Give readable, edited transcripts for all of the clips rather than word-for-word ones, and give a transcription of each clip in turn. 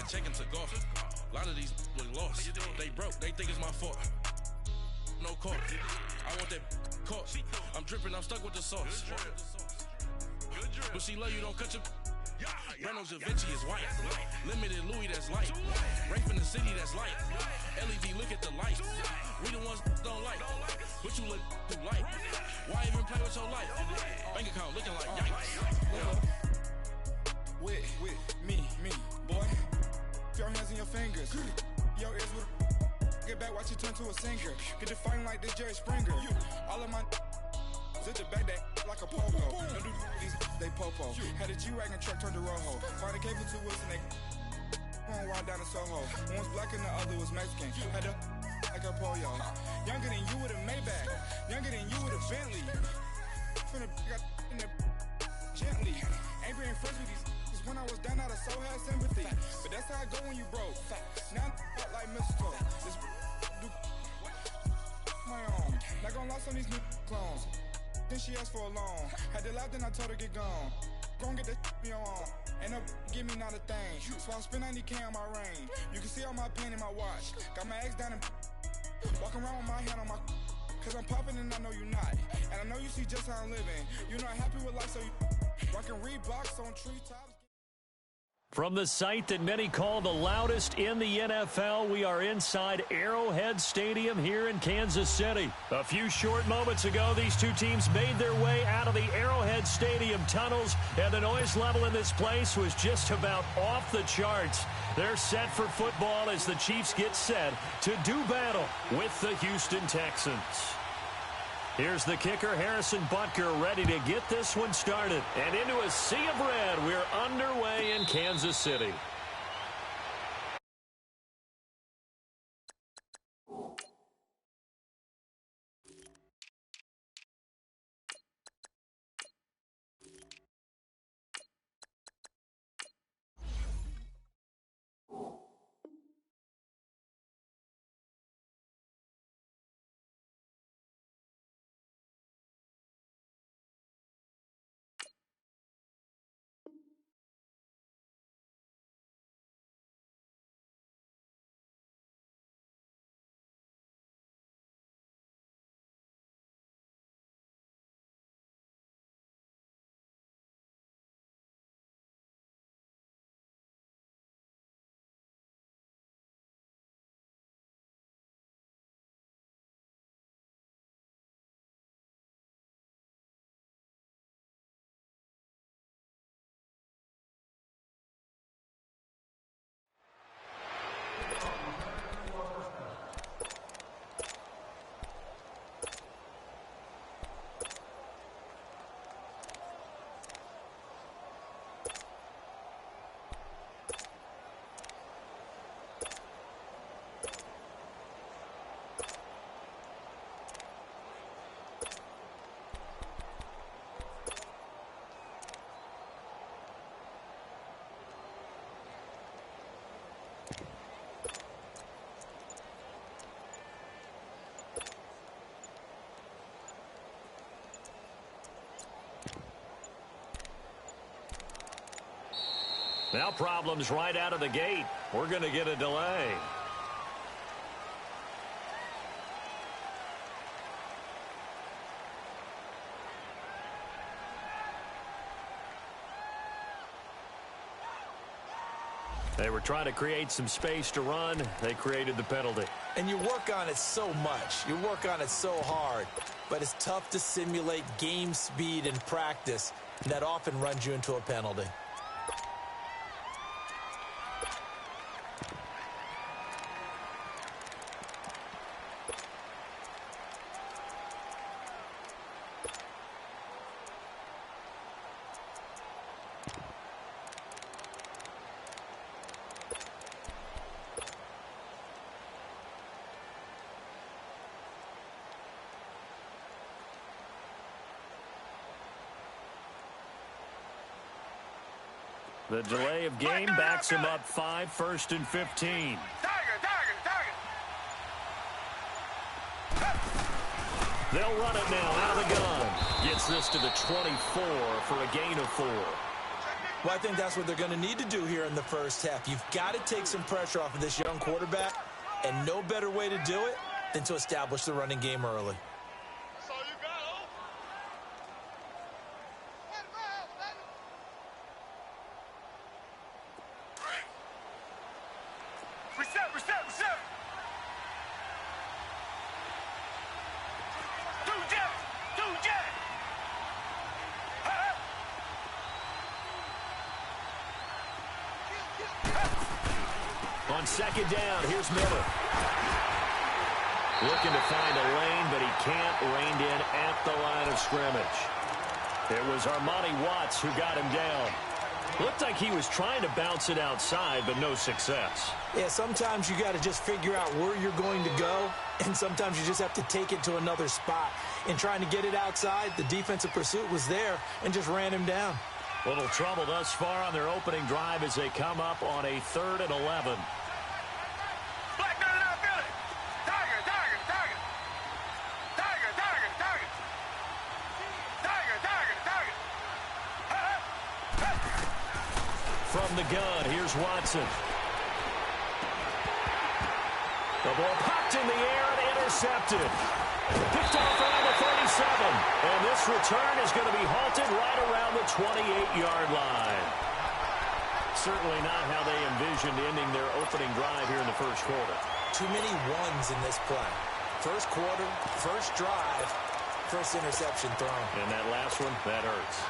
checking to golf. A lot of these look lost. They broke, they think it's my fault. No call. I want that caught. I'm dripping, I'm stuck with the sauce. But she love you, don't cut your. Breno Javinci is white. Limited Louis, that's light. Rape in the city, that's light. LED, look at the light. We the ones don't like. But you look too light. Why even play with your life? Bank account looking like yikes. With me, boy. Your hands in your fingers. Your ears with. Get back, watch you turn to a singer. Get it fighting like this Jerry Springer. All of my. Zip the back that like a pogo. Don't do these, they popo. Had a G-Wagon truck turned to Rojo. Find a cable 2 wheels and they on ride down to Soho. One was black and the other was Mexican. Had a like a pollo. Younger than you with a Maybach. Younger than you with a Bentley. Finna got in the gently. Ain't being friends with these. Cause when I was down, I so had sympathy. But that's how I go when you broke. Now I'm like mistletoe. This do my own. Not gonna lie on these new clones. Then she asked for a loan. Had to laugh, then I told her get gone. Gon' get that me on. Ain't no give me not a thing. So I spend 90K on my range. You can see all my pain in my watch. Got my ex down and walking around with my hand on my. Cause I'm popping and I know you not. And I know you see just how I'm living. You're not happy with life, so you rockin' Reeboks on treetops. From the site that many call the loudest in the NFL, we are inside Arrowhead Stadium here in Kansas City. A few short moments ago, these two teams made their way out of the Arrowhead Stadium tunnels, and the noise level in this place was just about off the charts. They're set for football as the Chiefs get set to do battle with the Houston Texans. Here's the kicker, Harrison Butker, ready to get this one started. And into a sea of red, we're underway in Kansas City. Now problems right out of the gate. We're going to get a delay. They were trying to create some space to run. They created the penalty. And you work on it so much. You work on it so hard. But it's tough to simulate game speed in practice. And that often runs you into a penalty. The delay of game backs him up 5, 1st and 15. They'll run it now out of the gun. Gets this to the 24 for a gain of 4. Well, I think that's what they're going to need to do here in the first half. You've got to take some pressure off of this young quarterback, and no better way to do it than to establish the running game early. That's all you got, oh? Reset. Two jet. On second down, here's Miller. Looking to find a lane, but he can't. Reined in at the line of scrimmage. It was Armani Watts who got him down. Looked like he was trying to bounce it outside, but no success. Yeah, sometimes you got to just figure out where you're going to go, and sometimes you just have to take it to another spot. In trying to get it outside, the defensive pursuit was there and just ran him down. Little trouble thus far on their opening drive as they come up on a 3rd and 11. Black nut out Philly. Tiger. From the gun, here's Watson. The ball popped in the air and intercepted. Picked off around the 37. And this return is going to be halted right around the 28-yard line. Certainly not how they envisioned ending their opening drive here in the first quarter. Too many ones in this play. First quarter, first drive, first interception thrown. And that last one, that hurts.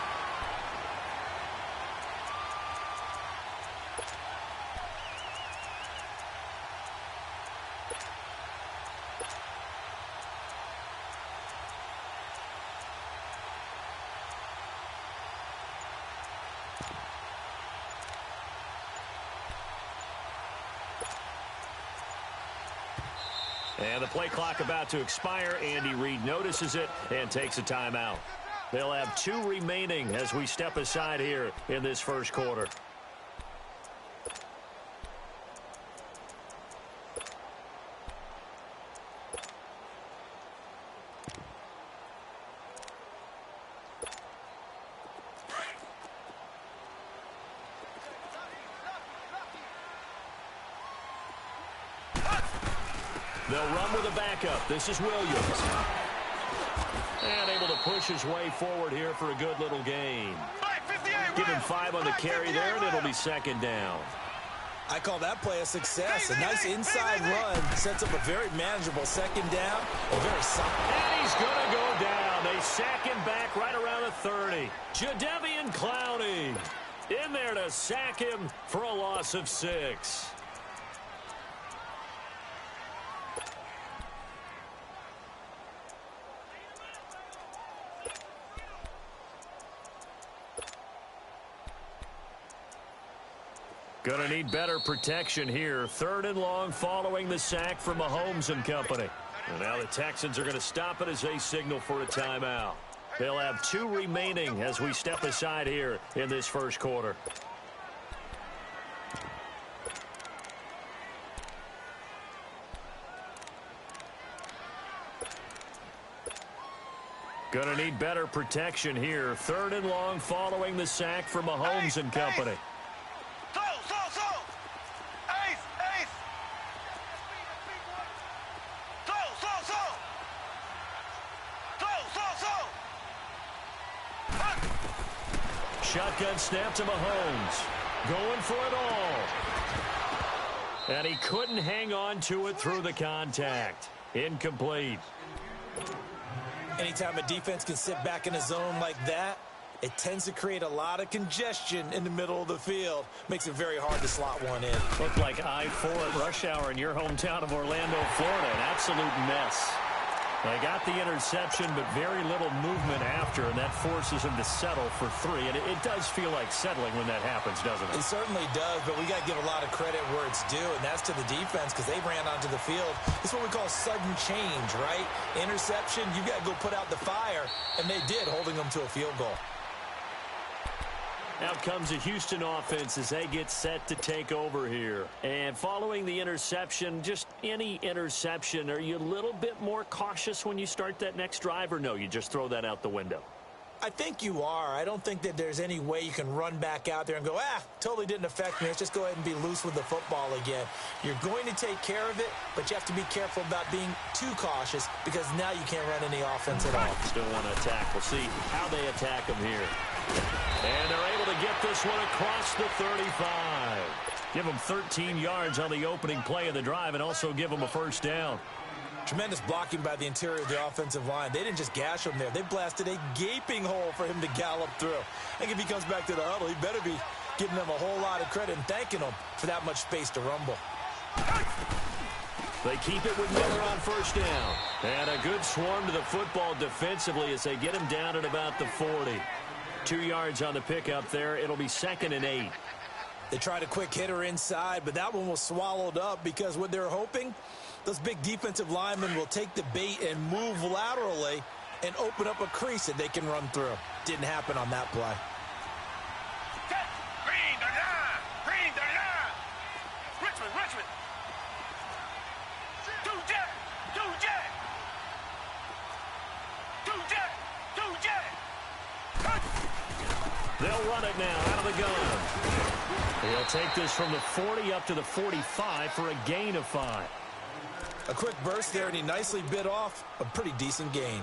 And the play clock about to expire. Andy Reid notices it and takes a timeout. They'll have 2 remaining as we step aside here in this first quarter. They'll run with a backup. This is Williams. And able to push his way forward here for a good little gain. Give him 5 on the carry there, and it'll be second down. I call that play a success. A nice inside run sets up a very manageable second down. Very solid. And he's going to go down. They sack him back right around the 30. Jadeveon Clowney in there to sack him for a loss of 6. Going to need better protection here. 3rd and long following the sack from Mahomes and company. And now the Texans are going to stop it as they signal for a timeout. They'll have 2 remaining as we step aside here in this first quarter. Going to need better protection here. 3rd and long following the sack from Mahomes and company. Shotgun snap to Mahomes. Going for it all. And he couldn't hang on to it through the contact. Incomplete. Anytime a defense can sit back in a zone like that, it tends to create a lot of congestion in the middle of the field. Makes it very hard to slot one in. Looked like I-4 at rush hour in your hometown of Orlando, Florida. An absolute mess. They got the interception, but very little movement after, and that forces him to settle for 3. And it does feel like settling when that happens, doesn't it? It certainly does, but we got to give a lot of credit where it's due, and that's to the defense because they ran onto the field. It's what we call sudden change, right? Interception, you got to go put out the fire, and they did, holding them to a field goal. Out comes the Houston offense as they get set to take over here. And following the interception, just any interception, are you a little bit more cautious when you start that next drive, or no, you just throw that out the window? I think you are. I don't think that there's any way you can run back out there and go, totally didn't affect me. Let's just go ahead and be loose with the football again. You're going to take care of it, but you have to be careful about being too cautious because now you can't run any offense at all. Still want to attack. We'll see how they attack him here. And they're able to get this one across the 35. Give them 13 yards on the opening play of the drive and also give them a first down. Tremendous blocking by the interior of the offensive line. They didn't just gash him there. They blasted a gaping hole for him to gallop through. I think if he comes back to the huddle, he better be giving them a whole lot of credit and thanking them for that much space to rumble. They keep it with Miller on first down. And a good swarm to the football defensively as they get him down at about the 40. 2 yards on the pickup there. It'll be 2nd and 8. They tried a quick hitter inside, but that one was swallowed up because what they're hoping, those big defensive linemen will take the bait and move laterally and open up a crease that they can run through. Didn't happen on that play. Green the line. Green the line. Richmond. Two jet. They'll run it now out of the gun. He'll take this from the 40 up to the 45 for a gain of 5. A quick burst there, and he nicely bit off a pretty decent gain.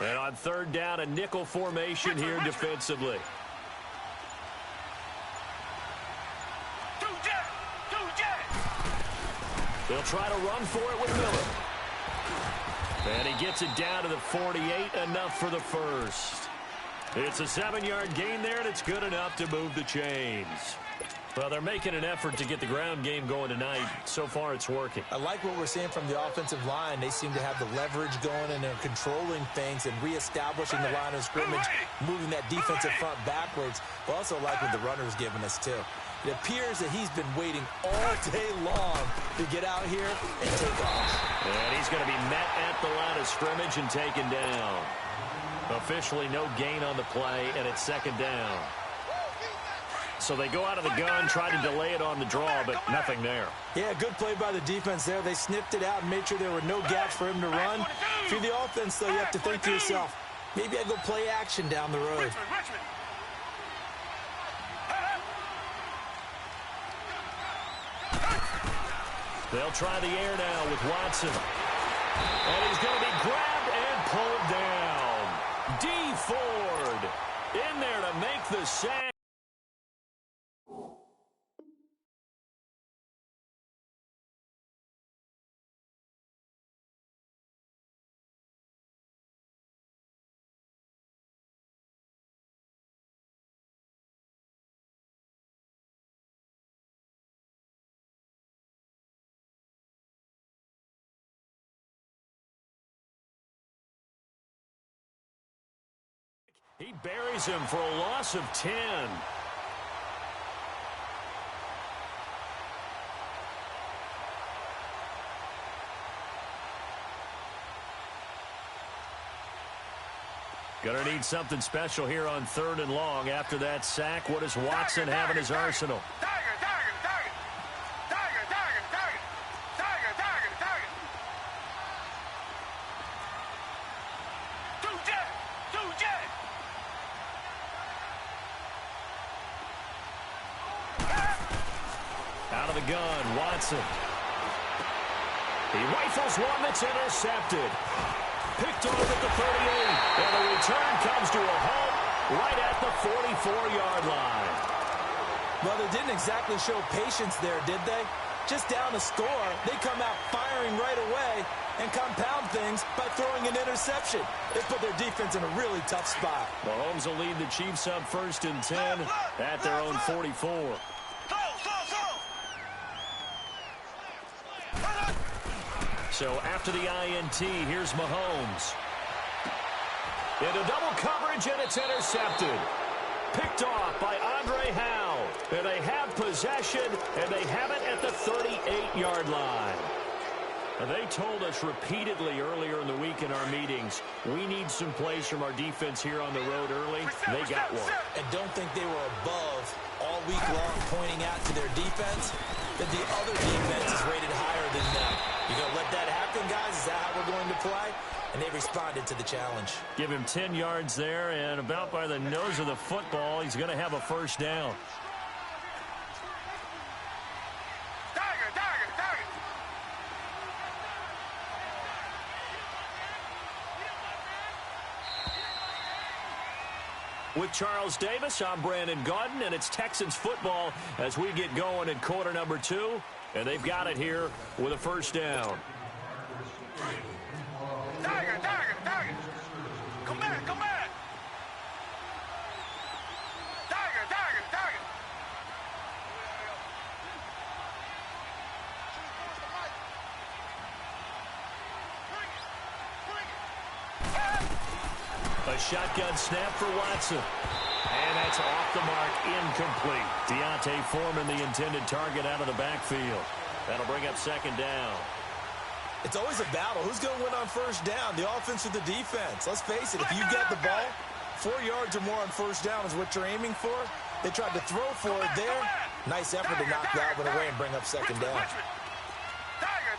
And on third down, a nickel formation here defensively. Two jet. They'll try to run for it with Miller. And he gets it down to the 48, enough for the first. It's a 7-yard gain there, and it's good enough to move the chains. Well, they're making an effort to get the ground game going tonight. So far, it's working. I like what we're seeing from the offensive line. They seem to have the leverage going, and they're controlling things and reestablishing the line of scrimmage, moving that defensive front backwards. But also like what the runner's giving us, too. It appears that he's been waiting all day long to get out here and take off. And he's going to be met at the line of scrimmage and taken down. Officially no gain on the play, and it's 2nd down. So they go out of the gun, try to delay it on the draw, but nothing there. Yeah, good play by the defense there. They sniffed it out and made sure there were no gaps for him to run. If you're the offense, though, you have to think to yourself, maybe I go play action down the road. Richmond. They'll try the air now with Watson. And he's going to be grabbed and pulled down. D. Ford in there to make the sack. He buries him for a loss of 10. Gonna need something special here on 3rd and long. After that sack, what does Watson have in his arsenal? Tiger. Two jet. Out of the gun, Watson. He rifles one that's intercepted. Picked off at the 38, and the return comes to a halt right at the 44-yard line. Well, they didn't exactly show patience there, did they? Just down a score, they come out firing right away and compound things by throwing an interception. They put their defense in a really tough spot. Mahomes will lead the Chiefs up 1st and 10 at their own 44. So after the INT, here's Mahomes. Into double coverage, and it's intercepted. Picked off by Andre Howe. And they have possession, and they have it at the 38-yard line. They told us repeatedly earlier in the week in our meetings, we need some plays from our defense here on the road early. They got one. And don't think they were above all week long pointing out to their defense that the other defense is rated higher than them. You going to let that happen, guys? Is that how we're going to play? And they responded to the challenge. Give him 10 yards there, and about by the nose of the football, he's going to have a first down. With Charles Davis, I'm Brandon Gaudin, and it's Texans football as we get going in quarter number 2. And they've got it here with a first down. Tiger. Come back. Tiger. A shotgun snap for Watson. And that's off the mark, incomplete. Deontay Foreman, the intended target, out of the backfield. That'll bring up second down. It's always a battle. Who's going to win on first down, the offense or the defense? Let's face it, if you get the ball, 4 yards or more on first down is what you're aiming for. They tried to throw for it there. Nice effort to knock that one away and bring up second down. Tiger.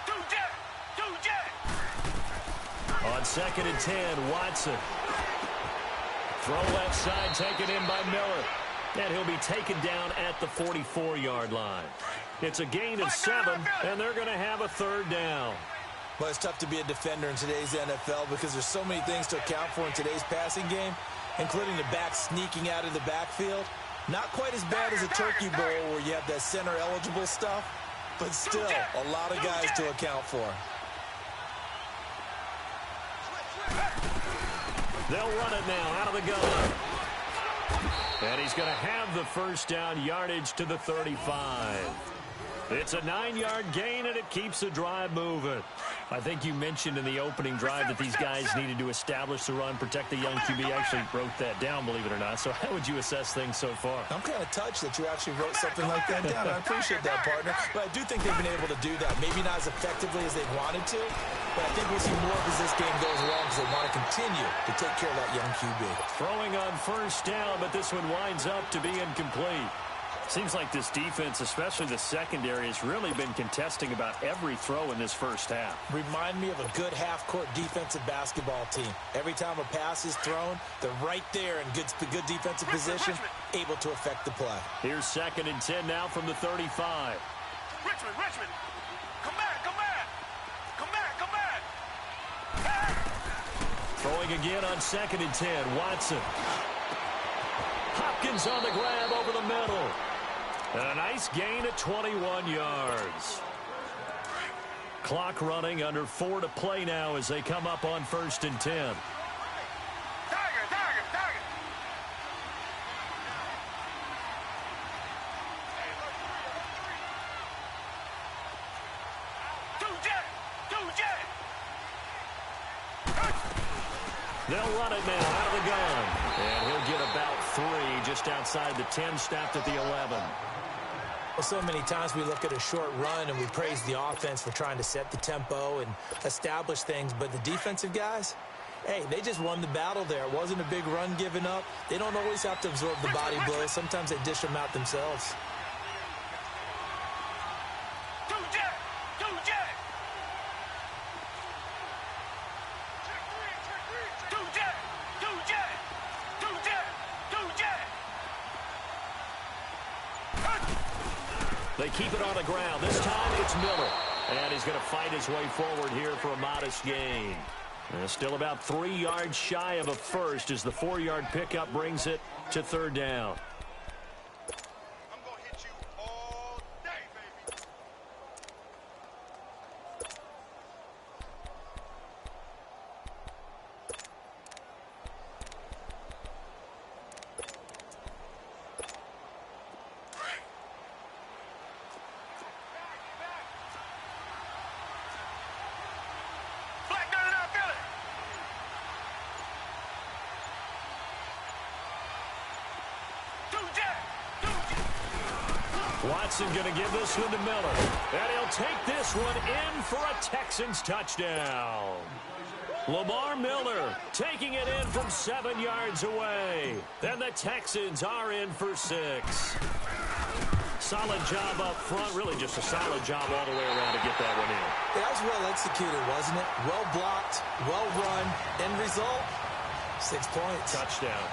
Two jet. On second and 10, Watson. Throw left side, taken in by Miller. And he'll be taken down at the 44-yard line. It's a gain of 7, and they're going to have a third down. Well, it's tough to be a defender in today's NFL because there's so many things to account for in today's passing game, including the back sneaking out of the backfield. Not quite as bad as a turkey bowl where you have that center-eligible stuff, but still a lot of guys to account for. They'll run it now out of the gun. And he's going to have the first down, yardage to the 35. It's a 9-yard gain, and it keeps the drive moving. I think you mentioned in the opening drive that these guys needed to establish the run, protect the young QB. I actually wrote that down, believe it or not. So how would you assess things so far? I'm kind of touched that you actually wrote something like that down. I appreciate that, partner. But I do think they've been able to do that. Maybe not as effectively as they wanted to, but I think we'll see more as this game goes along because they want to continue to take care of that young QB. Throwing on first down, but this one winds up to be incomplete. Seems like this defense, especially the secondary, has really been contesting about every throw in this first half. Remind me of a good half-court defensive basketball team. Every time a pass is thrown, they're right there in good defensive position, able to affect the play. Here's second and 10 now from the 35. Richmond. Come back. Throwing again on second and 10. Watson. Hopkins on the grab over the middle. And a nice gain at 21 yards. Clock running, under 4 to play now as they come up on first and 10. Tiger. Two jet. They'll run it now out of the gun. And he'll get about 3 just outside the 10, stopped at the 11. Well, so many times we look at a short run and we praise the offense for trying to set the tempo and establish things, but the defensive guys, hey, they just won the battle there. It wasn't a big run given up. They don't always have to absorb the body blows. Sometimes they dish them out themselves. Two jet. They keep it on the ground. This time it's Miller. And he's going to fight his way forward here for a modest gain. And still about 3 yards shy of a first as the 4-yard pickup brings it to third down. I'm going to hit you all day, baby. Black, Watson going to give this one to Miller. And he'll take this one in for a Texans touchdown. Lamar Miller taking it in from 7 yards away. Then the Texans are in for 6. Solid job up front. Really just a solid job all the way around to get that one in. That was well executed, wasn't it? Well blocked, well run. End result, 6 points. Touchdown.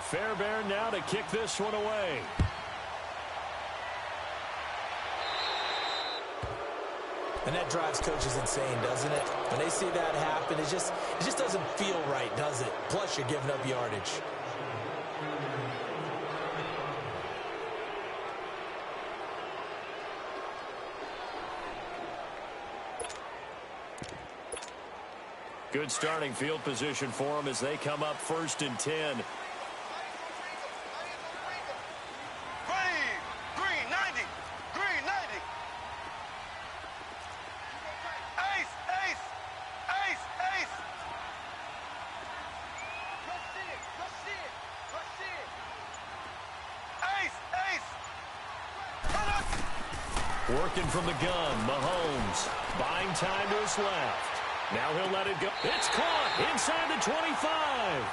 Fairbairn now to kick this one away. And that drives coaches insane, doesn't it? When they see that happen, it just doesn't feel right, does it? Plus, you're giving up yardage. Good starting field position for them as they come up 1st and 10. Green 90. Green 90. Ace. Ace. Working from the gun, Mahomes buying time to his left. Now he'll let it go. It's caught inside the 25.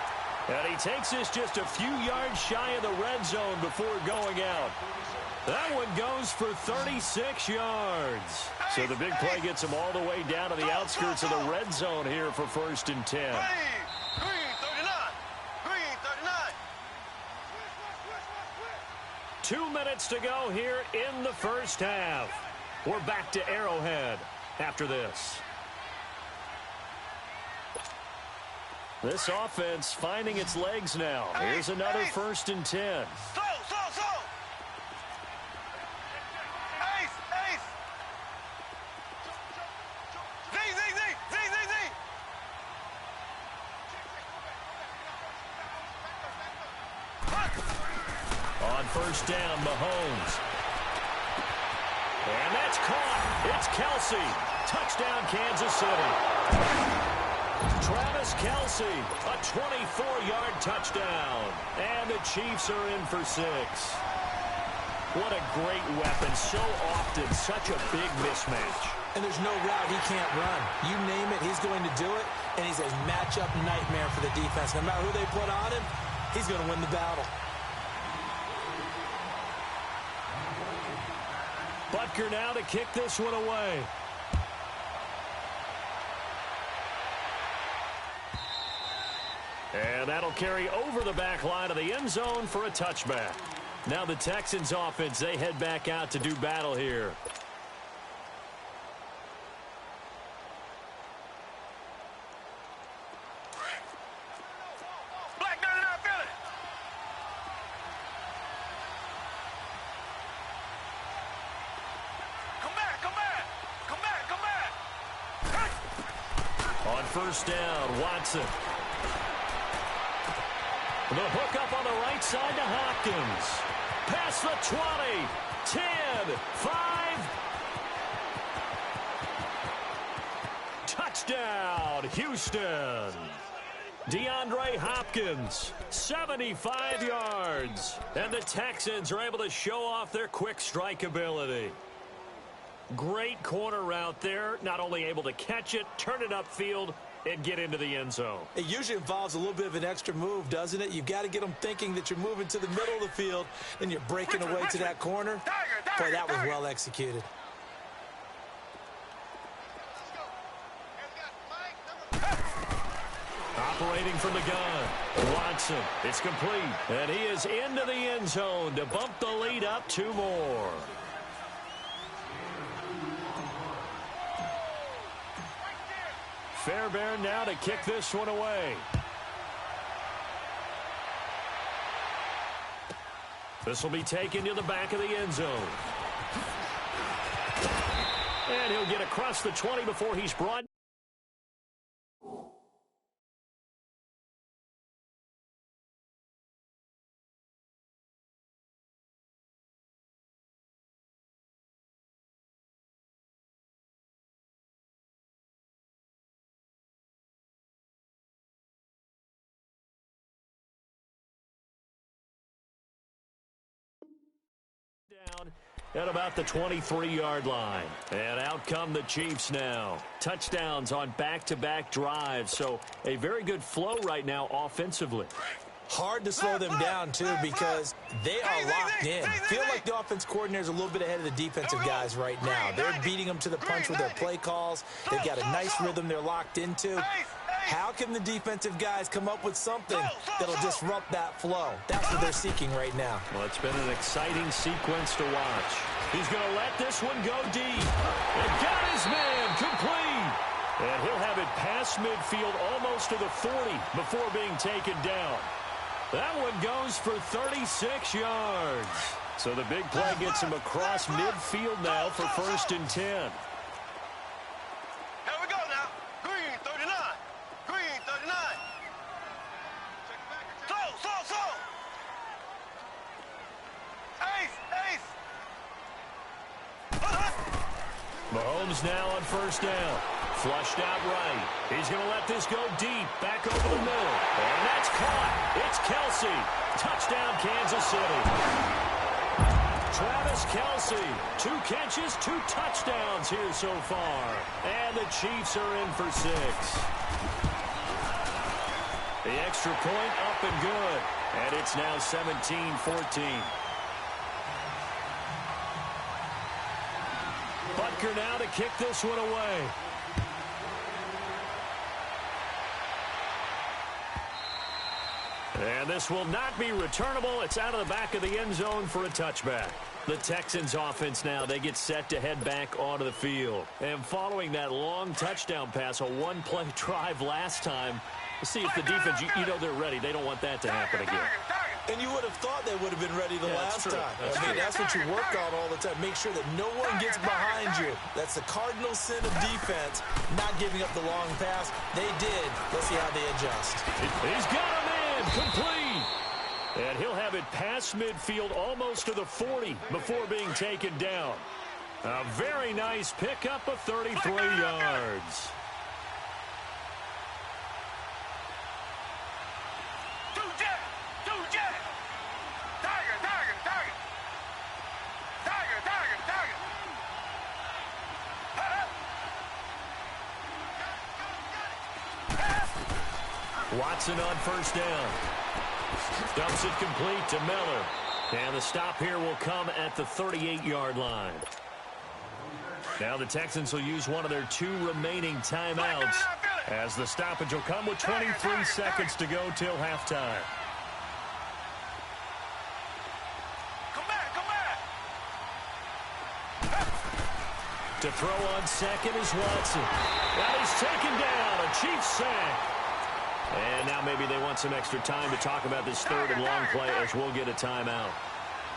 And he takes this just a few yards shy of the red zone before going out. That one goes for 36 yards. So the big play gets him all the way down to the outskirts of the red zone here for 1st and 10. Green 39. Green 39. 2 minutes to go here in the first half. We're back to Arrowhead after this. This offense finding its legs now. Here's another 1st and 10. Slow. Ace. Z. On 1st down, Mahomes. And that's caught. It's Kelsey. Touchdown, Kansas City. Travis Kelsey, a 24-yard touchdown. And the Chiefs are in for 6. What a great weapon. So often, such a big mismatch. And there's no route he can't run. You name it, he's going to do it. And he's a matchup nightmare for the defense. No matter who they put on him, he's going to win the battle. Butker now to kick this one away. And that'll carry over the back line of the end zone for a touchback. Now the Texans offense, they head back out to do battle here. Black 99 Philly. Come back. On 1st down, Watson. The hook up on the right side to Hopkins. Past the 20, 10, 5. Touchdown, Houston. DeAndre Hopkins, 75 yards. And the Texans are able to show off their quick strike ability. Great corner route there. Not only able to catch it, turn it upfield, and get into the end zone. It usually involves a little bit of an extra move, doesn't it? You've got to get them thinking that you're moving to the middle of the field, and you're breaking away to that corner. Boy, that was well executed. Operating from the gun, Watson. It's complete. And he is into the end zone to bump the lead up 2 more. Fairbairn now to kick this one away. This will be taken to the back of the end zone. And he'll get across the 20 before he's brought at about the 23-yard line. And out come the Chiefs now. Touchdowns on back-to-back drives, so a very good flow right now offensively. Hard to slow them down, too, because they are locked in. Feel like the offense coordinator is a little bit ahead of the defensive guys right now. They're beating them to the punch with their play calls. They've got a nice rhythm they're locked into. How can the defensive guys come up with something that'll disrupt that flow? That's what they're seeking right now. Well, it's been an exciting sequence to watch. He's going to let this one go deep. And got his man complete. And he'll have it past midfield almost to the 40 before being taken down. That one goes for 36 yards. So the big play gets him across midfield now for 1st and 10. Here we go now. Green 39. Green 39. Slow. Ace. Mahomes now on 1st down. Flushed out right. He's going to let this go deep. Back over the middle. And that's caught. It's Kelsey. Touchdown, Kansas City. Travis Kelsey. 2 catches, 2 touchdowns here so far. And the Chiefs are in for 6. The extra point up and good. And it's now 17-14. Butker now to kick this one away. And this will not be returnable. It's out of the back of the end zone for a touchback. The Texans offense now, they get set to head back onto the field. And following that long touchdown pass, a one-play drive last time, let's see if the defense, you know they're ready. They don't want that to happen again. And you would have thought they would have been ready the last time. That's what you work on all the time. Make sure that no one gets behind you. That's the cardinal sin of defense, not giving up the long pass. They did. Let's see how they adjust. He's got him in. Complete. And he'll have it past midfield almost to the 40 before being taken down. A very nice pickup of 33 yards. Watson on 1st down. Dumps it complete to Miller. And the stop here will come at the 38-yard line. Now the Texans will use one of their 2 remaining timeouts as the stoppage will come with 23 seconds to go till halftime. Come back. To throw on second is Watson. Now he's taken down. A Chiefs sack. And now maybe they want some extra time to talk about this 3rd and long play as we'll get a timeout.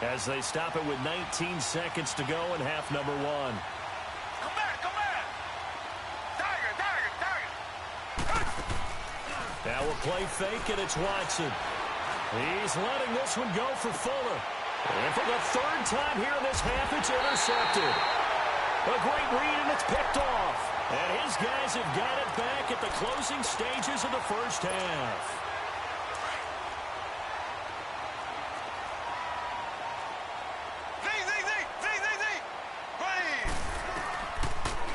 As they stop it with 19 seconds to go in half number 1. Come back. Now a play fake, and it's Watson. He's letting this one go for Fuller. And for the 3rd time here in this half, it's intercepted. A great read, and it's picked off. And his guys have got it back at the closing stages of the 1st half.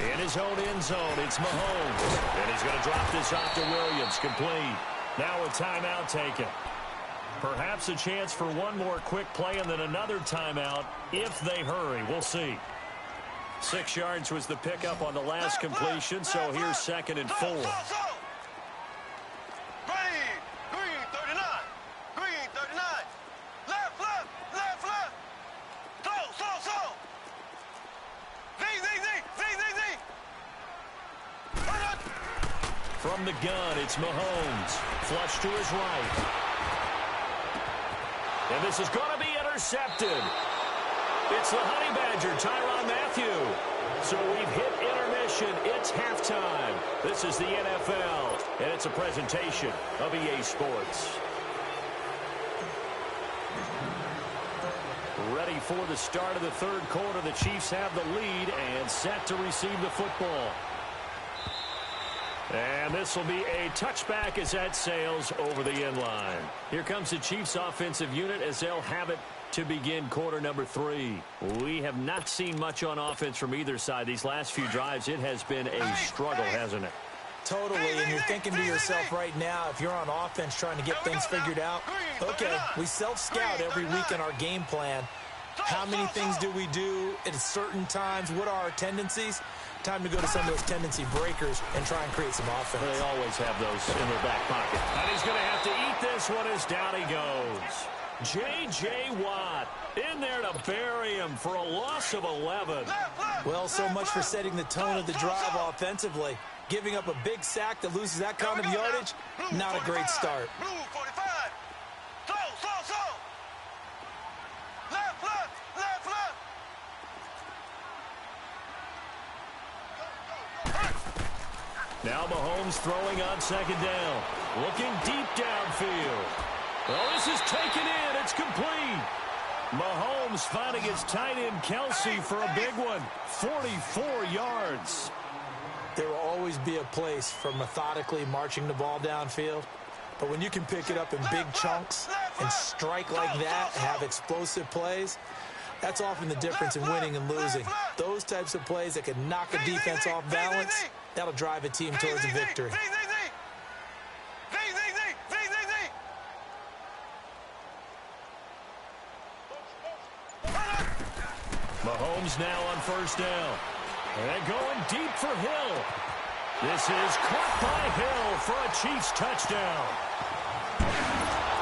In his own end zone, it's Mahomes. And he's going to drop this off to Williams. Complete. Now a timeout taken. Perhaps a chance for one more quick play and then another timeout if they hurry. We'll see. 6 yards was the pickup on the last completion, so here's 2nd and 4. Green 39. Green 39. Left. Slow. Z. From the gun, it's Mahomes. Flush to his right. And this is going to be intercepted. It's the Honey Badger, Tyrann Mathieu. So we've hit intermission. It's halftime. This is the NFL, and it's a presentation of EA Sports. Ready for the start of the 3rd quarter. The Chiefs have the lead and set to receive the football. And this will be a touchback as that sails over the end line. Here comes the Chiefs offensive unit as they'll have it to begin quarter number 3. We have not seen much on offense from either side. These last few drives, it has been a struggle, hasn't it? Totally, and you're thinking to yourself right now, if you're on offense trying to get things figured out, okay, we self-scout every week in our game plan. How many things do we do at certain times? What are our tendencies? Time to go to some of those tendency breakers and try and create some offense. They always have those in their back pocket. And he's going to have to eat this one as down he goes. J.J. Watt in there to bury him for a loss of 11. Well, so much for setting the tone of the drive offensively. Giving up a big sack that loses that kind of yardage, not a great start. Blue 45. Slow. Left. Now Mahomes throwing on second down. Looking deep downfield. Oh, this is taken in. It's complete. Mahomes finding his tight end Kelsey for a big one. 44 yards. There will always be a place for methodically marching the ball downfield. But when you can pick it up in big chunks and strike like that, have explosive plays, that's often the difference in winning and losing. Those types of plays that can knock a defense off balance, that'll drive a team towards a victory. Mahomes now on first down. And going deep for Hill. This is caught by Hill for a Chiefs touchdown.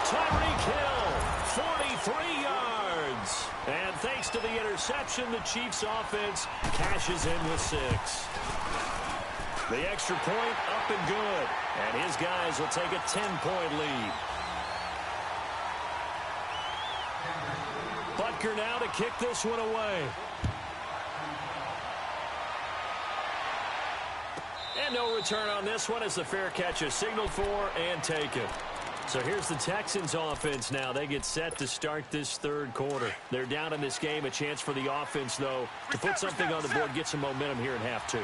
Tyreek Hill, 43 yards. And thanks to the interception, the Chiefs offense cashes in with 6. The extra point up and good. And his guys will take a 10-point lead. Butker now to kick this one away. And no return on this one as the fair catch is signaled for and taken. So here's the Texans offense now. They get set to start this third quarter. They're down in this game. A chance for the offense, though, to put something on the board, get some momentum here in half 2.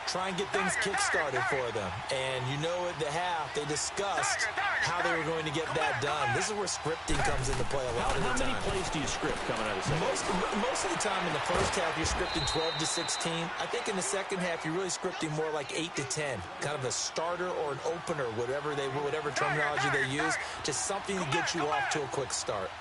Try and get things kick-started for them. And you know at the half, they discussed how they were going to get that done. This is where scripting comes into play a lot of the time. How many plays do you script coming out of the second? Most of the time in the first half, you're scripting 12 to 16. I think in the second half, you're really scripting more like 8 to 10. Kind of a starter or an opener, whatever terminology they use. Just something to get you off to a quick start.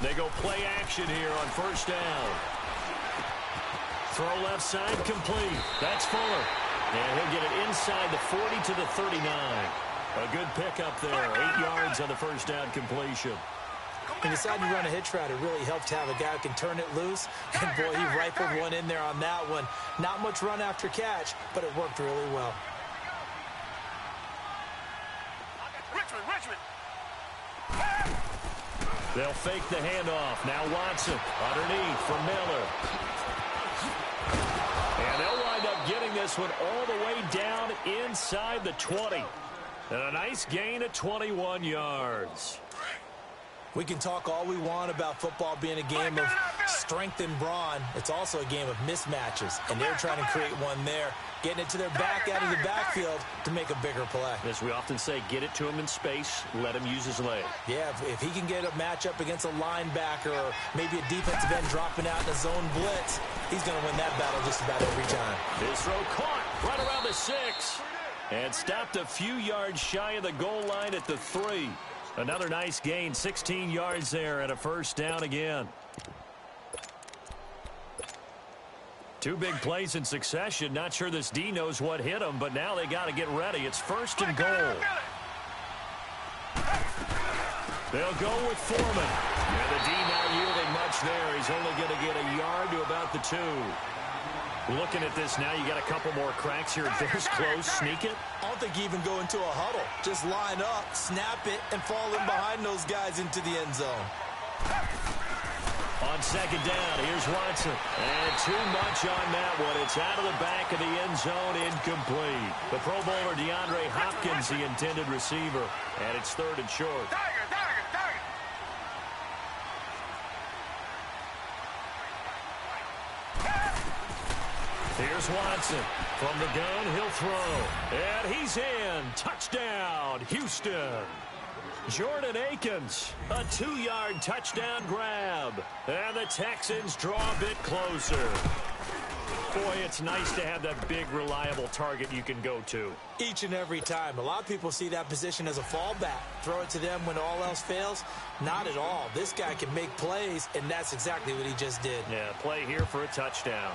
They go play action here on first down. Throw left side complete. That's Fuller. And he'll get it inside the 40 to the 39. A good pickup there. 8 yards on the first down completion. He decided to run a hitch route. It really helped to have a guy who can turn it loose. And, boy, he rifled one in there on that one. Not much run after catch, but it worked really well. Richmond. They'll fake the handoff. Now Watson underneath for Miller. And they'll wind up getting this one all the way down inside the 20. And a nice gain of 21 yards. We can talk all we want about football being a game of strength and brawn. It's also a game of mismatches, and they're trying to create one there, getting it to their back out of the backfield to make a bigger play. As we often say, get it to him in space, let him use his leg. Yeah, if he can get a matchup against a linebacker or maybe a defensive end dropping out in a zone blitz, he's going to win that battle just about every time. His throw caught right around the 6 and stopped a few yards shy of the goal line at the 3. Another nice gain, 16 yards there and a first down again. 2 big plays in succession. Not sure this D knows what hit him, but now they got to get ready. It's first and goal. They'll go with Foreman. And the D not yielding much there. He's only going to get a yard to about the 2. Looking at this now, you got a couple more cracks here. This close, sneak it. I don't think you even go into a huddle. Just line up, snap it, and fall in behind those guys into the end zone. On second down, here's Watson. And too much on that one. It's out of the back of the end zone, incomplete. The Pro Bowler DeAndre Hopkins, the intended receiver. And it's third and short. Here's Watson. From the gun, he'll throw. And he's in. Touchdown, Houston. Jordan Akins, a 2-yard touchdown grab. And the Texans draw a bit closer. Boy, it's nice to have that big, reliable target you can go to. Each and every time. A lot of people see that position as a fallback. Throw it to them when all else fails. Not at all. This guy can make plays, and that's exactly what he just did. Yeah, play here for a touchdown.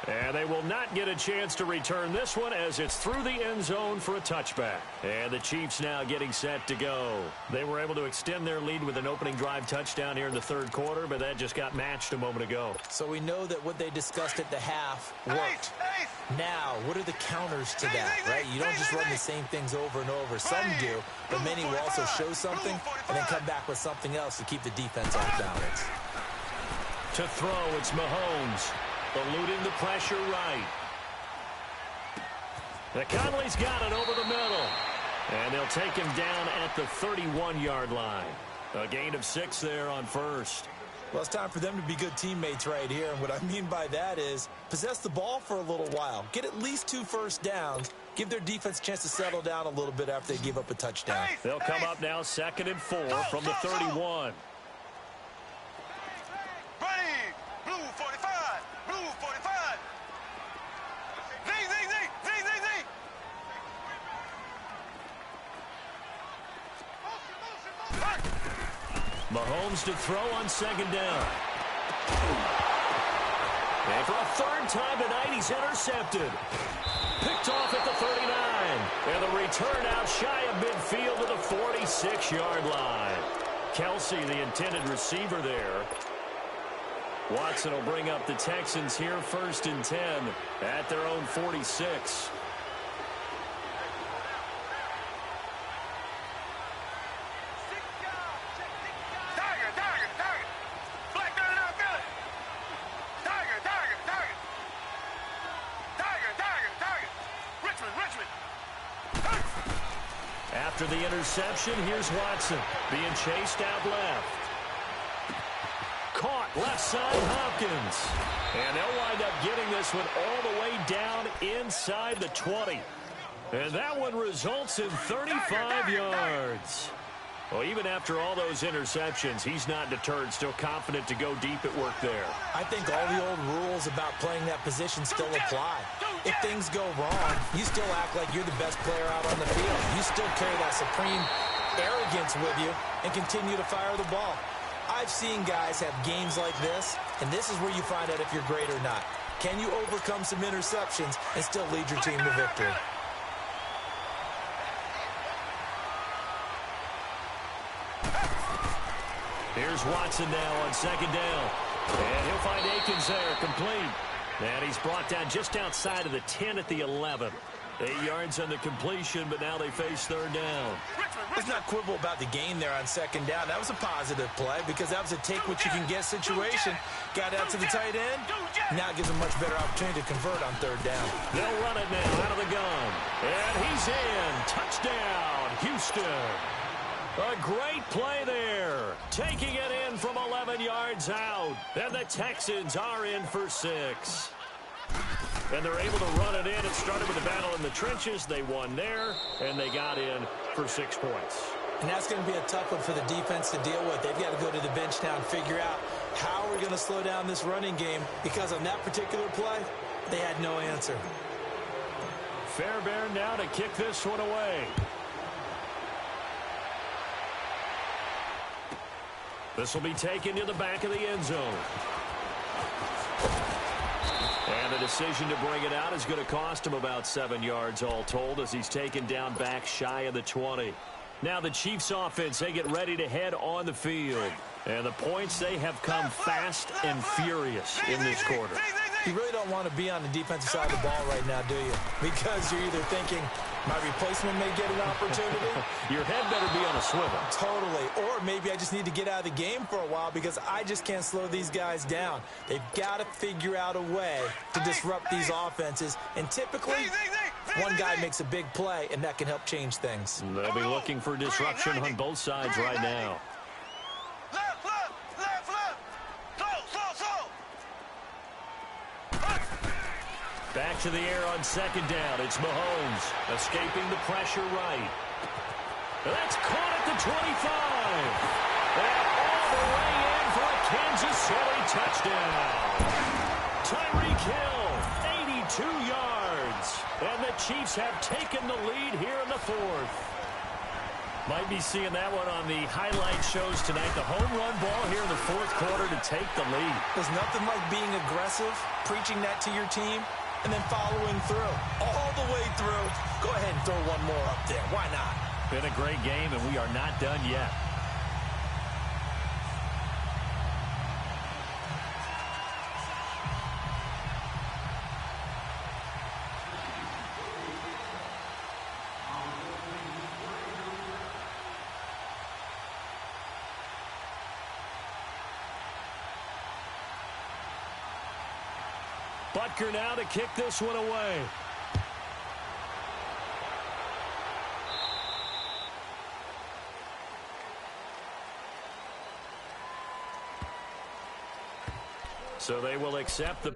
And they will not get a chance to return this one as it's through the end zone for a touchback. And the Chiefs now getting set to go. They were able to extend their lead with an opening drive touchdown here in the third quarter, but that just got matched a moment ago. So we know that what they discussed at the half worked. Now, what are the counters to that, right? You don't just run the same things over and over. Some do, but many will also show something and then come back with something else to keep the defense off balance. To throw, it's Mahomes. Eluding the pressure right. The Conley's got it over the middle. And they'll take him down at the 31-yard line. A gain of 6 there on first. Well, it's time for them to be good teammates right here. And what I mean by that is possess the ball for a little while. Get at least 2 first downs. Give their defense a chance to settle down a little bit after they give up a touchdown. They'll come up now 2nd and 4 from the 31. Blue 45. Blue 45. Z. Mahomes to throw on 2nd down. And for a 3rd time tonight, he's intercepted. Picked off at the 39. And the return out shy of midfield to the 46-yard line. Kelsey, the intended receiver there. Watson will bring up the Texans here 1st and 10 at their own 46. After the interception, here's Watson being chased out left. Caught left side, Hopkins. And they'll wind up getting this one all the way down inside the 20. And that one results in 35 yards. Well, even after all those interceptions, he's not deterred, still confident to go deep at work there. I think all the old rules about playing that position still apply. If things go wrong, you still act like you're the best player out on the field. You still carry that supreme arrogance with you and continue to fire the ball. I've seen guys have games like this, and this is where you find out if you're great or not. Can you overcome some interceptions and still lead your team to victory? Here's Watson now on 2nd down. And he'll find Akins there, complete. And he's brought down just outside of the 10 at the 11. 8 yards on the completion, but now they face 3rd down. Let's not quibble about the gain there on 2nd down. That was a positive play because that was a take-what-you-can-get situation. Got out to the tight end. Now it gives them a much better opportunity to convert on 3rd down. They'll run it now out of the gun. And he's in. Touchdown, Houston. A great play there. Taking it in from 11 yards out. And the Texans are in for 6. And they're able to run it in. It started with a battle in the trenches. They won there, and they got in for 6 points. And that's going to be a tough one for the defense to deal with. They've got to go to the bench now and figure out how we're going to slow down this running game, because on that particular play, they had no answer. Fairbairn now to kick this one away. This will be taken to the back of the end zone. And the decision to bring it out is going to cost him about 7 yards all told, as he's taken down back shy of the 20. Now the Chiefs offense, they get ready to head on the field. And the points, they have come fast and furious in this quarter. You really don't want to be on the defensive side of the ball right now, do you? Because you're either thinking, my replacement may get an opportunity. Your head better be on a swivel. Totally. Or maybe I just need to get out of the game for a while because I just can't slow these guys down. They've got to figure out a way to disrupt these offenses. And typically, one guy makes a big play, and that can help change things. They'll be looking for disruption on both sides right now. Left. Slow. back to the air on second down. It's Mahomes escaping the pressure right. That's caught at the 25. And all the way in for a Kansas City touchdown. Tyreek Hill, 82 yards. And the Chiefs have taken the lead here in the fourth. Might be seeing that one on the highlight shows tonight. The home run ball here in the fourth quarter to take the lead. There's nothing like being aggressive, preaching that to your team, and then following through. All the way through. Go ahead and throw one more up there. Why not? Been a great game, and we are not done yet. Butker now to kick this one away. So they will accept the...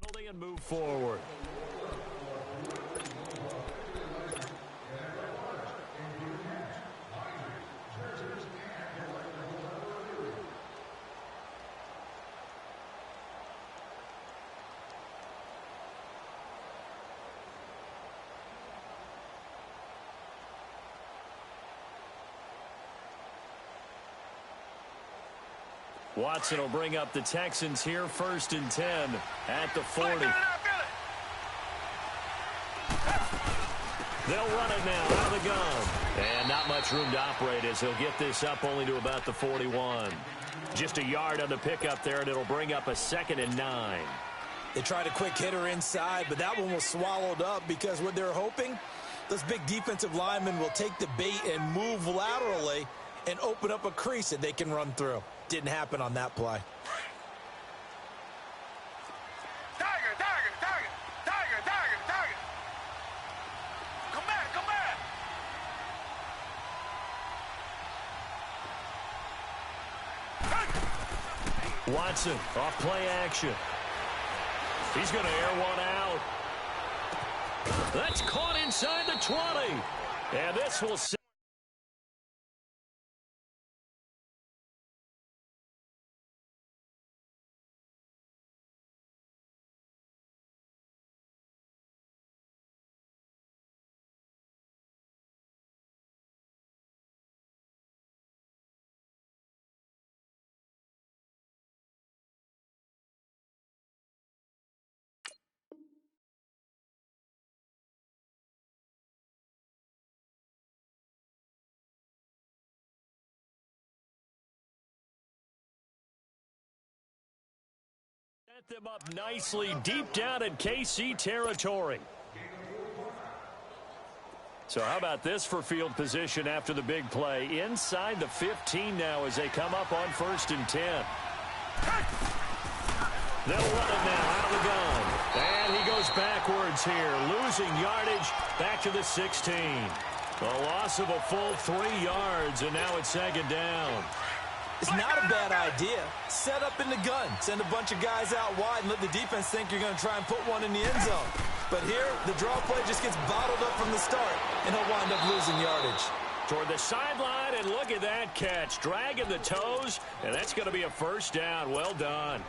penalty and move forward. Watson will bring up the Texans here, 1st and 10 at the 40. They'll run it now out of the gun. And not much room to operate as he'll get this up only to about the 41. Just a yard on the pickup there, and it'll bring up a 2nd and 9. They tried a quick hitter inside, but that one was swallowed up because what they're hoping, those big defensive linemen will take the bait and move laterally and open up a crease that they can run through. Didn't happen on that play. Tiger, tiger, tiger, tiger, tiger, tiger. Come back, come back. Watson off play action. He's going to air one out. That's caught inside the 20. And this will set. Set them up nicely deep down in KC territory. So how about this for field position after the big play? Inside the 15 now as they come up on 1st and 10. They'll run it now out of the gun. And he goes backwards here, losing yardage back to the 16. A loss of a full 3 yards, and now it's 2nd down. It's not a bad idea. Set up in the gun. Send a bunch of guys out wide and let the defense think you're going to try and put one in the end zone. But here, the draw play just gets bottled up from the start, and he'll wind up losing yardage. Toward the sideline, and look at that catch. Dragging the toes, and that's going to be a 1st down. Well done.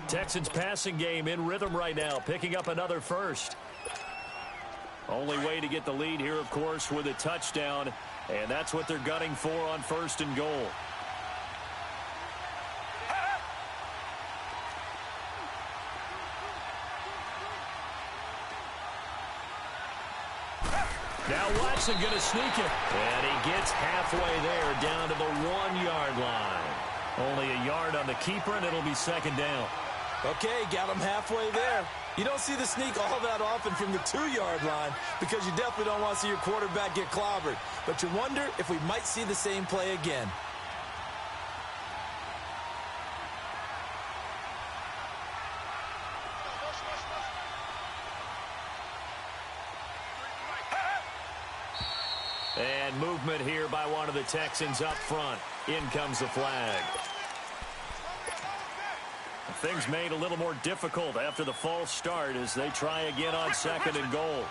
Texans passing game in rhythm right now, picking up another 1st. Only way to get the lead here, of course, with a touchdown, and that's what they're gunning for on 1st and goal. Now Watson going to sneak it. And he gets halfway there down to the 1-yard line. Only a yard on the keeper, and it'll be second down. Okay, got him halfway there. You don't see the sneak all that often from the 2-yard line because you definitely don't want to see your quarterback get clobbered. But you wonder if we might see the same play again. And movement here by one of the Texans up front. In comes the flag. Things made a little more difficult after the false start as they try again on second and goal.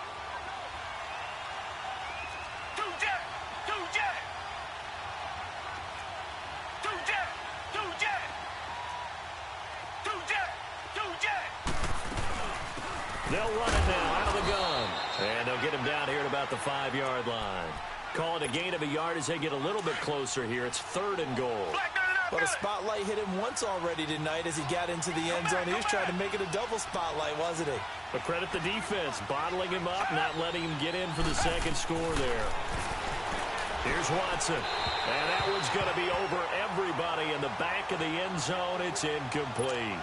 They'll run it now out of the gun. And they'll get him down here at about the 5-yard line. Call it a gain of a yard as they get a little bit closer here. It's third and goal. But a spotlight hit him once already tonight as he got into the end zone. He was trying to make it a double spotlight, wasn't he? But credit the defense, bottling him up, not letting him get in for the second score there. Here's Watson. And that one's going to be over everybody in the back of the end zone. It's incomplete.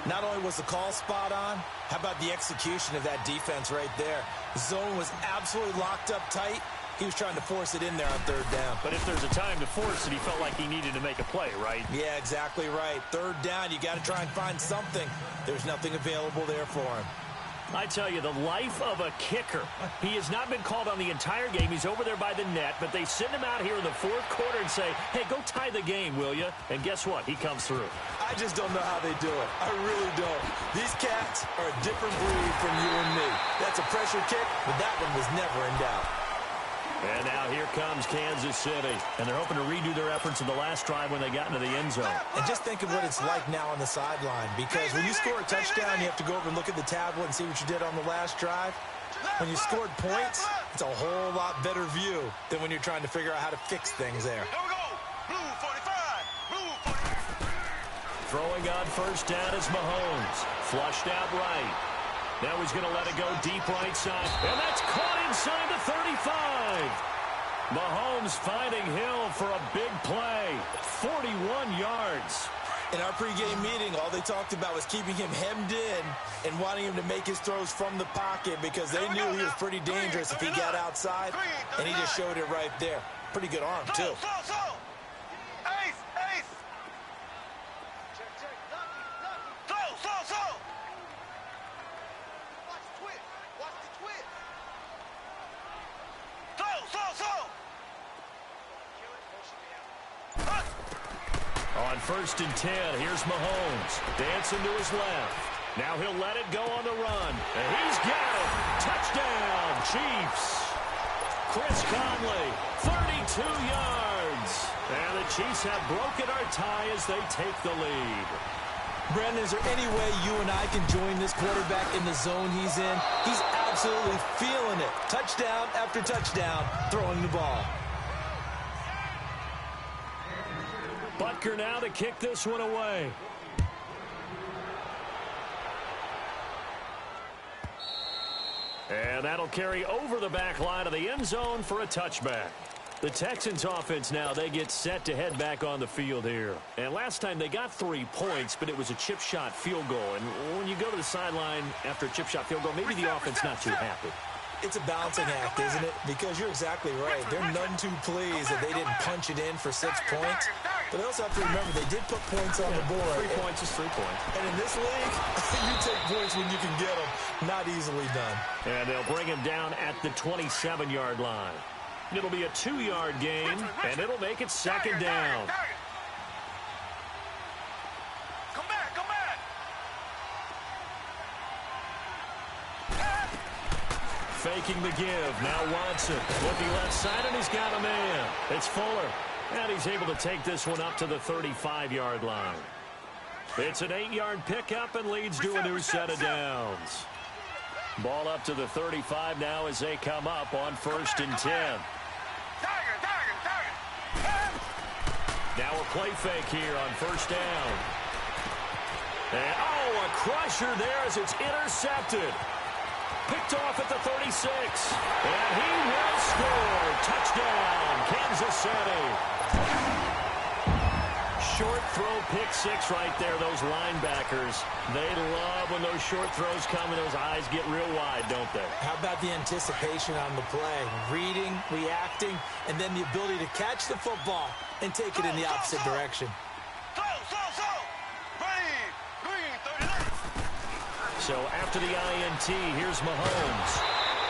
Not only was the call spot on, how about the execution of that defense right there? The zone was absolutely locked up tight. He was trying to force it in there on third down. But if there's a time to force it, he felt like he needed to make a play, right? Yeah, exactly right. Third down, you got to try and find something. There's nothing available there for him. I tell you, the life of a kicker. He has not been called on the entire game. He's over there by the net, but they send him out here in the fourth quarter and say, hey, go tie the game, will you? And guess what? He comes through. I just don't know how they do it. I really don't. These cats are a different breed from you and me. That's a pressure kick, but that one was never in doubt. And now here comes Kansas City. And they're hoping to redo their efforts in the last drive when they got into the end zone. And just think of what it's like now on the sideline. Because when you score a touchdown, you have to go over and look at the tablet and see what you did on the last drive. When you scored points, it's a whole lot better view than when you're trying to figure out how to fix things there. Throwing on first down is Mahomes. Flushed out right. Now he's going to let it go deep right side. And that's caught inside the 35. Mahomes finding Hill for a big play. 41 yards. In our pregame meeting, all they talked about was keeping him hemmed in and wanting him to make his throws from the pocket because they knew he was pretty dangerous if he got outside, and he just showed it right there. Pretty good arm, too. On first and 10, here's Mahomes. Dancing to his left. Now he'll let it go on the run. And he's got it. Touchdown, Chiefs. Chris Conley, 32 yards. And the Chiefs have broken our tie as they take the lead. Brandon, is there any way you and I can join this quarterback in the zone he's in? He's absolutely feeling it. Touchdown after touchdown, throwing the ball. Butker now to kick this one away. And that'll carry over the back line of the end zone for a touchback. The Texans offense now, they get set to head back on the field here. And last time they got 3 points, but it was a chip shot field goal. And when you go to the sideline after a chip shot field goal, maybe the offense not too happy. It's a balancing act, isn't it? Because you're exactly right. They're none too pleased that they didn't punch it in for 6 points. But they also have to remember they did put points on the board. 3 points is 3 points. And in this league, you take points when you can get them. Not easily done. And they'll bring him down at the 27-yard line. It'll be a 2-yard gain, and it'll make it second down. Come back, come back. Faking the give. Now Watson looking left side, and he's got a man. It's Fuller. And he's able to take this one up to the 35-yard line. It's an 8-yard pickup and leads to a new set of downs. Ball up to the 35 now as they come up on first and 10. Now a play fake here on first down. And, oh, a crusher there as it's intercepted. Picked off at the 36. And he will score. Touchdown, Kansas City. Short throw, pick six right there. Those linebackers, they love when those short throws come and those eyes get real wide, don't they? How about the anticipation on the play? Reading, reacting, and then the ability to catch the football and take it in the opposite direction. So after the INT, here's Mahomes.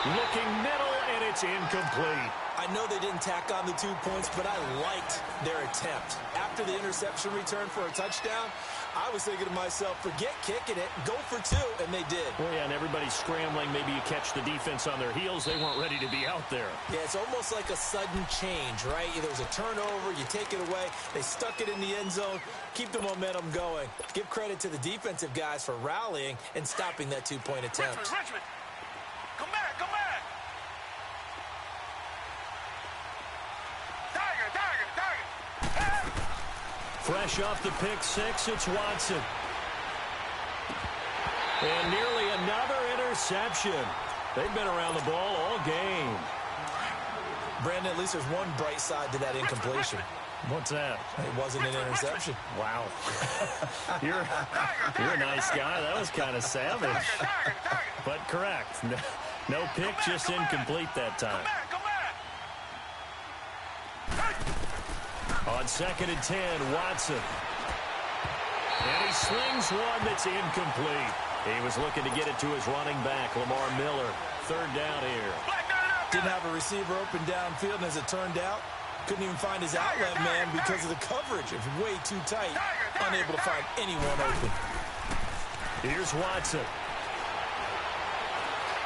Looking middle, and it's incomplete. I know they didn't tack on the 2 points, but I liked their attempt. After the interception return for a touchdown, I was thinking to myself, forget kicking it, go for two, and they did. Well, yeah, and everybody's scrambling. Maybe you catch the defense on their heels. They weren't ready to be out there. Yeah, it's almost like a sudden change, right? There was a turnover, you take it away, they stuck it in the end zone, keep the momentum going. Give credit to the defensive guys for rallying and stopping that 2-point attempt. Richmond, come back, come back. Fresh off the pick six, it's Watson. And nearly another interception. They've been around the ball all game. Brandon, at least there's one bright side to that incompletion. What's that? It wasn't an interception. Wow. You're a nice guy. That was kind of savage. But correct. No pick, just incomplete that time. On 2nd and 10, Watson. And he slings one that's incomplete. He was looking to get it to his running back, Lamar Miller. 3rd down here. Didn't have a receiver open downfield, and as it turned out, couldn't even find his outlet man because of the coverage. It was way too tight. Unable to find anyone open. Here's Watson.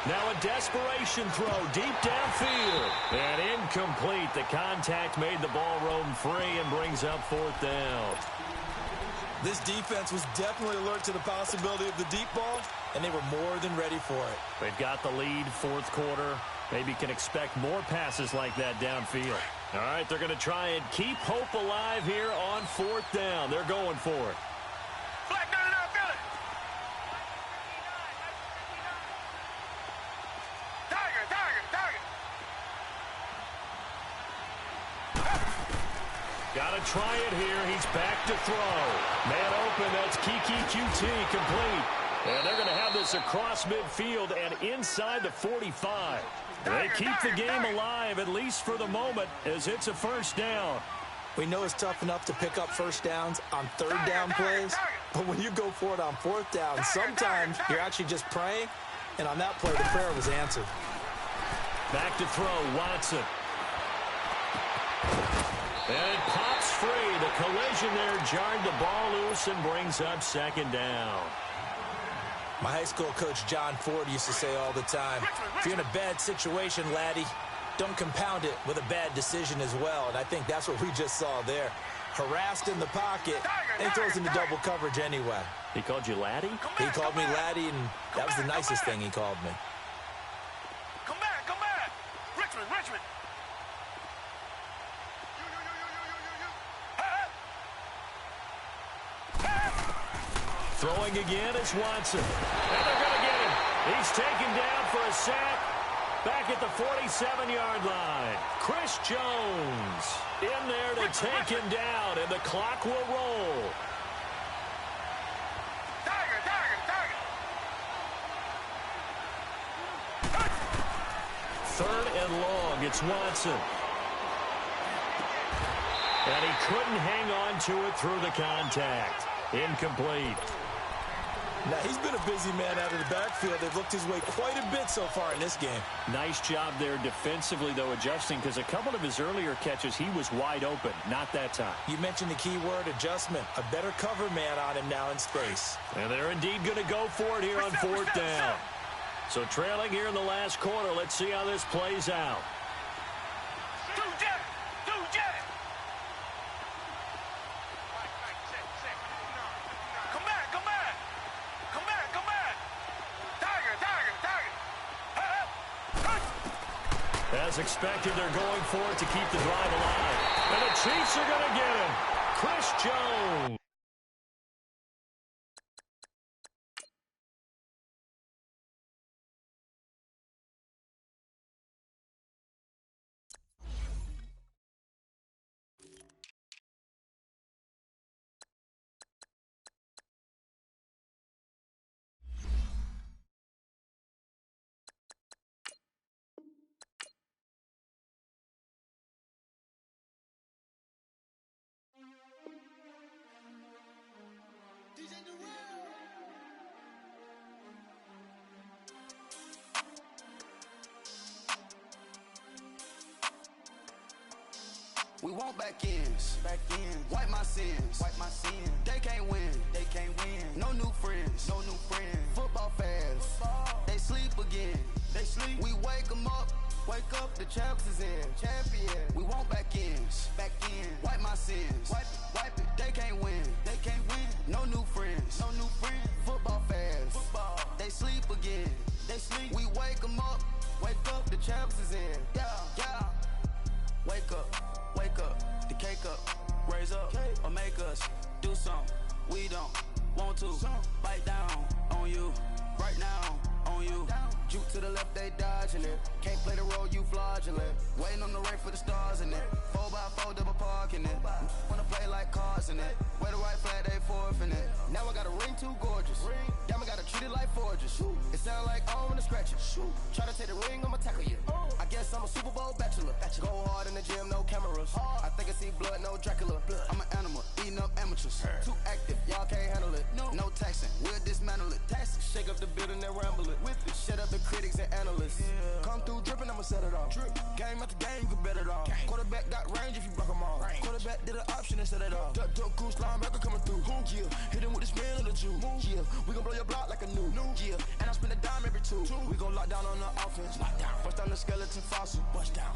Now a desperation throw deep downfield. And incomplete. The contact made the ball roam free and brings up 4th down. This defense was definitely alert to the possibility of the deep ball, and they were more than ready for it. They've got the lead, 4th quarter. Maybe can expect more passes like that downfield. All right, they're going to try and keep hope alive here on 4th down. They're going for it. Got to try it here. He's back to throw. Man open. That's Kiki QT complete. And they're going to have this across midfield and inside the 45. They keep the game alive, at least for the moment, as it's a 1st down. We know it's tough enough to pick up 1st downs on 3rd down plays, but when you go for it on 4th down, sometimes you're actually just praying, and on that play, the prayer was answered. Back to throw, Watson. And it pops free. The collision there jarred the ball loose and brings up 2nd down. My high school coach, John Ford, used to say all the time, if you're in a bad situation, laddie, don't compound it with a bad decision as well. And I think that's what we just saw there. Harassed in the pocket, and he throws into double coverage anyway. He called you laddie? He called me laddie, and that was the nicest thing he called me. Come back, come back. Richmond. Throwing again is Watson. And they're going to get him. He's taken down for a sack. Back at the 47-yard line. Chris Jones in there to take him down, and the clock will roll. Third and long. It's Watson. And he couldn't hang on to it through the contact. Incomplete. Now, he's been a busy man out of the backfield. They've looked his way quite a bit so far in this game. Nice job there defensively, though, adjusting, because a couple of his earlier catches, he was wide open. Not that time. You mentioned the key word, adjustment. A better cover man on him now in space. And they're indeed going to go for it here on 4th down. So trailing here in the last quarter. Let's see how this plays out. As expected, they're going for it to keep the drive alive. And the Chiefs are going to get him. Chris Jones. We want back ends. Wipe my sins. They can't win. No new friends. Football fans. They sleep again. We wake them up. Wake up, the champs is in. We want back ends. Wipe my sins. Wipe it. They can't win. No new friends. Football fans. They sleep again. We wake them up. Wake up, the champs is in. Yeah. Wake up, the cake up, raise up, or make us do something we don't want to. Bite down on you, right now on you. Juke to the left, they dodging it. Can't play the role, you fraudulent. Waiting on the rain for the stars in it. 4x4 double parking it. Wanna play like cars in it. Wear the right flag, they forfeiting it. Now I got a ring too gorgeous. Damn, I gotta treat it like forges. It sound like I wanna scratch it. Try to take the ring, I'ma tackle you. I guess I'm a Super Bowl bachelor. Go hard in the gym, no cameras. I think I see blood, no Dracula. I'm an animal, eating up amateurs. Too active, y'all can't handle it. No taxing, we'll dismantle it. Shake up the building and ramble it. Shut up the critics and analysts. Come through dripping, I'ma set it off. Game after game, you can bet it off. Quarterback got range if you block them all. Quarterback did an option and set it off. Duck goose linebacker coming through. Yeah, hit him with the spin of the Jew. Yeah, we gon' blow your block like a new. Yeah, and I spend a dime every two. We gon' lock down on the offense. Bust down the skeleton fossil.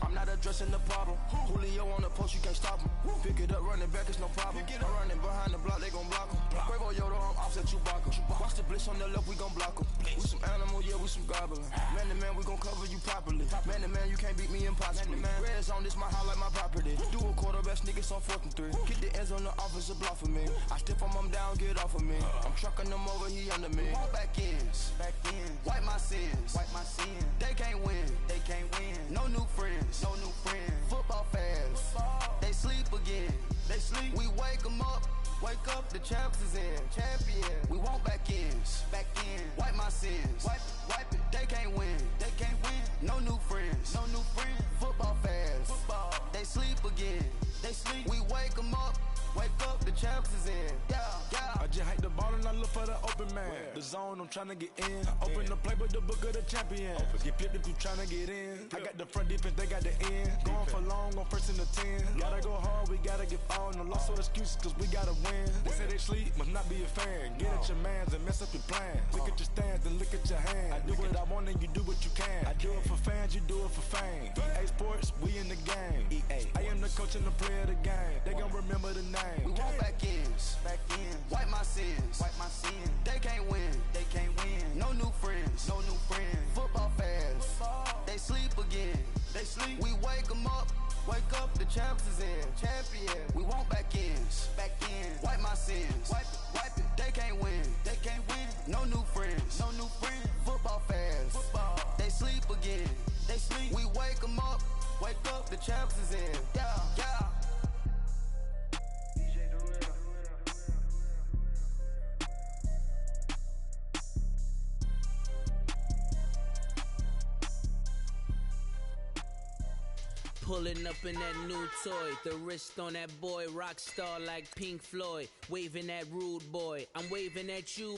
I'm not addressing the problem. Julio on the post, you can't stop him. Pick it up, running back, it's no problem. I'm running behind the block, they gon' block him. Quavo Yoda, I'm offset Chewbacca. Watch the blitz on the left, we gon' block him. We some animal, yeah, we some goblin. Man to man, we gon' cover you properly. Man to man, you can't beat me impossibly. Red zone, this my highlight, my property. Do a quarterback, niggas on 4th and 3. Get the ends on the offensive block for me. I step on him down, get off of me. I'm trucking them over, he under me. Walk back ends. Wipe my sins. They can't win. No new friends. Football fans. They sleep again. We wake them up. Wake up, the champs is in. We want back ends. Wipe my sins. Wipe it. They can't win. No new friends. Football fans. They sleep again. We wake them up. Wake up, the champs is in. Yeah. I just hate the ball and I look for the open man. The zone, I'm trying to get in. Open the playbook, the book of the champion. Get flipped if you trying to get in. I got the front defense, they got the end. Going for long on 1st and the 10. Gotta go hard, we gotta get all. No loss or excuses, cause we gotta win. They say they sleep, must not be a fan. Get at your mans and mess up your plans. Look at your stands and look at your hands. I do what I want and you do what you can. I do it for fans, you do it for fame. EA Sports, we in the game. I am the coach and the player of the game. They gon' remember the name. We want back ends. Wipe my sins. They can't win. No new friends. Football fans. They sleep again. We wake them up. Wake up, the champs is in. We want back ends. Wipe my sins. Wipe it. They can't win. No new friends. Football fans. They sleep again. We wake them up. Wake up, the champs is in. Yeah. Pulling up in that new toy, the wrist on that boy, rock star like Pink Floyd, waving at rude boy, I'm waving at you.